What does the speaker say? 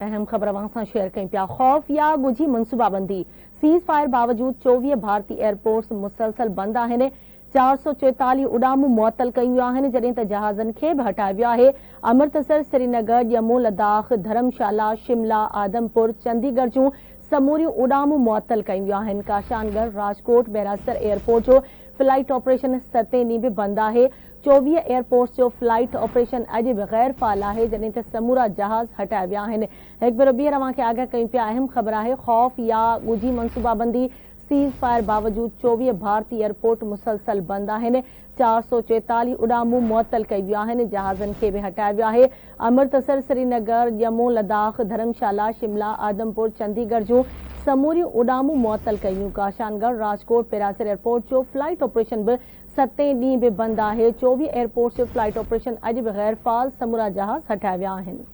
अहम ख़बर अवां शेयर कई पिया। खौफ या ॻुझी मनसूबाबंदी सीज़ फायर बावजूद 24 भारतीय एयरपोर्ट्स मुसलसल बंद आहिनि। 444 उड़ामूं मुअतल कयूं वियूं आहिनि, जॾहिं त जहाज़नि खे बि हटायो वियो आहे। अमृतसर, श्रीनगर, जम्मू, लद्दाख, धर्मशाला, शिमला, आदमपुर, चंडीगढ़ जूं समूरियूं उड़ामूं मुअतल कयूं वियूं आहिनि। काशानगढ़, राजकोट, बेरासर एयरपोर्ट जो फ्लाइट ऑपरेशन 7 ॾींहं बि बंद आहे। 24 एयरपोर्ट्स जो फ्लाइट ऑपरेशन अॼु बि गैर फाल आहे, जॾहिं त समूरा जहाज़ हटाया विया आहिनि। हिकु भेरो ॿीहर अव्हांखे आगाह कयूं पिया। अहम ख़बर आहे, खौफ या ॻुझी मनसूबाबंदी सीज़ फायर बावजूद 24 भारतीय एयरपोर्ट मुसलसल बंद आहिनि। 444 उड़ामूं मुअतल कई वियूं आहिनि, जहाज़नि खे बि हटायो वियो आहे। अमृतसर, श्रीनगर, जम्मू, लद्दाख, धर्मशाला, शिमला, आदमपुर, चंडीगढ़ जूं समूरियूं उड़ामूं मुअतल कयूं। काशानगढ़, राजकोट, बेरासर एयरपोर्ट जो फ्लाइट ऑपरेशन बि 7 ॾींहं बि बंद आहे। 24 एयरपोर्ट्स जो फ्लाइट ऑपरेशन अॼु बि गैर फाल, समूरा जहाज़ हटाया विया आहिनि।